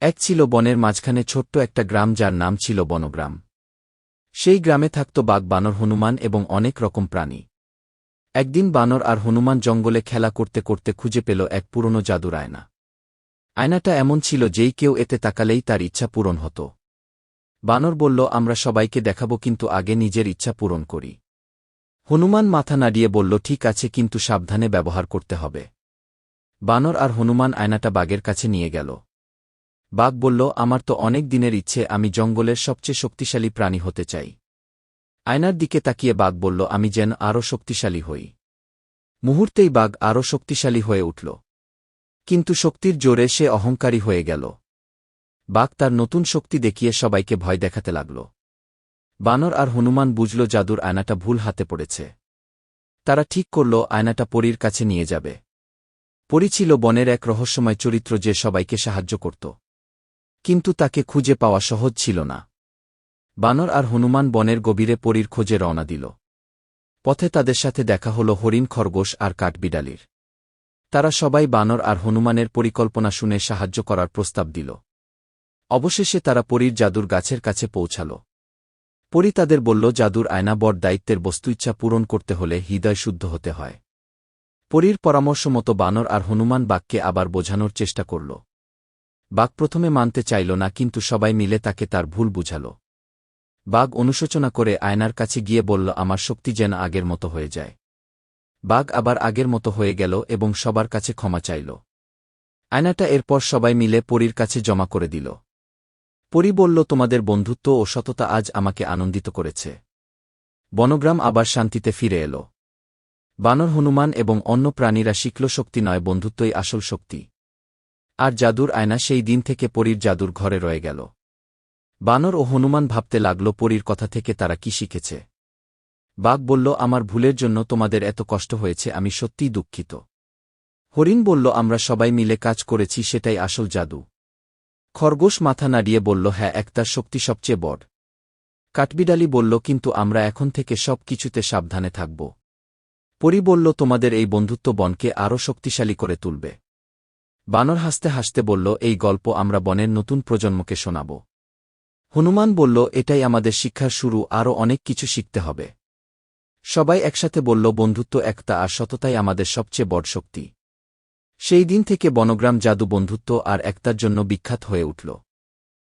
এক ছিল বনের মাঝখানে ছোট্ট একটা গ্রাম যার নাম ছিল বনগ্রাম। সেই গ্রামে থাকত বাঘ, বানর, হনুমান এবং অনেক রকম প্রাণী। একদিন বানর আর হনুমান জঙ্গলে খেলা করতে করতে খুঁজে পেল এক পুরনো জাদুর আয়না। আয়নাটা এমন ছিল যেই কেউ এতে তাকালেই তার ইচ্ছা পূরণ হতো। বানর বলল, আমরা সবাইকে দেখাবো, কিন্তু আগে নিজের ইচ্ছা পূরণ করি। হনুমান মাথা নাড়িয়ে বলল, ঠিক আছে, কিন্তু সাবধানে ব্যবহার করতে হবে। বানর আর হনুমান আয়নাটা বাঘের কাছে নিয়ে গেল। বাঘ বলল, আমার তো অনেক দিনের ইচ্ছে, আমি জঙ্গলের সবচেয়ে শক্তিশালী প্রাণী হতে চাই। আয়নার দিকে তাকিয়ে বাঘ বলল, আমি যেন আরও শক্তিশালী হই। মুহূর্তেই বাঘ আরও শক্তিশালী হয়ে উঠল, কিন্তু শক্তির জোরে সে অহংকারী হয়ে গেল। বাঘ তার নতুন শক্তি দেখিয়ে সবাইকে ভয় দেখাতে লাগল। বানর আর হনুমান বুঝল জাদুর আয়নাটা ভুল হাতে পড়েছে। তারা ঠিক করল আয়নাটা পরীর কাছে নিয়ে যাবে। পরী ছিল বনের এক রহস্যময় চরিত্র যে সবাইকে সাহায্য করত, কিন্তু তাকে খুঁজে পাওয়া সহজ ছিল না। বানর আর হনুমান বনের গভীরে পরীর খোঁজে রওনা দিল। পথে তাদের সাথে দেখা হল হরিণ, খরগোশ আর কাঠবিড়ালির। তারা সবাই বানর আর হনুমানের পরিকল্পনা শুনে সাহায্য করার প্রস্তাব দিল। অবশেষে তারা পরীর জাদুর গাছের কাছে পৌঁছাল। পরী তাদের বলল, জাদুর আয়না বড় দায়িত্বের বস্তু, ইচ্ছা পূরণ করতে হলে হৃদয় শুদ্ধ হতে হয়। পরীর পরামর্শ মতো বানর আর হনুমান বাঘকে আবার বোঝানোর চেষ্টা করল। বাঘ প্রথমে মানতে চাইল না, কিন্তু সবাই মিলে তাকে তার ভুল বুঝাল। বাঘ অনুশোচনা করে আয়নার কাছে গিয়ে বলল, আমার শক্তি যেন আগের মতো হয়ে যায়। বাঘ আবার আগের মতো হয়ে গেল এবং সবার কাছে ক্ষমা চাইল। আয়নাটা এরপর সবাই মিলে পরীর কাছে জমা করে দিল। পরী বলল, তোমাদের বন্ধুত্ব ও সততা আজ আমাকে আনন্দিত করেছে। বনগ্রাম আবার শান্তিতে ফিরে এল। বানর, হনুমান এবং অন্য প্রাণীরা শিখল, শক্তি নয়, বন্ধুত্বই আসল শক্তি। আর জাদুর আয়না সেই দিন থেকে পরীর জাদুর ঘরে রয়ে গেল। বানর ও হনুমান ভাবতে লাগল পরীর কথা থেকে তারা কি শিখেছে। বাঘ বলল, আমার ভুলের জন্য তোমাদের এত কষ্ট হয়েছে, আমি সত্যিই দুঃখিত। হরিণ বলল, আমরা সবাই মিলে কাজ করেছি, সেটাই আসল জাদু। খরগোশ মাথা নাড়িয়ে বলল, হ্যাঁ, একতার শক্তি সবচেয়ে বড়। কাঠবিড়ালি বলল, কিন্তু আমরা এখন থেকে সব কিছুতে সাবধানে থাকব। পরী বলল, তোমাদের এই বন্ধুত্ব বনকে আরও শক্তিশালী করে তুলবে। বানর হাসতে হাসতে বলল, এই গল্প আমরা বনের নতুন প্রজন্মকে শোনাব। হনুমান বলল, এটাই আমাদের শিক্ষার শুরু, আরও অনেক কিছু শিখতে হবে। সবাই একসাথে বলল, বন্ধুত্ব, একতা আর সততাই আমাদের সবচেয়ে বড় শক্তি। সেই দিন থেকে বনগ্রাম জাদু, বন্ধুত্ব আর একতার জন্য বিখ্যাত হয়ে উঠল।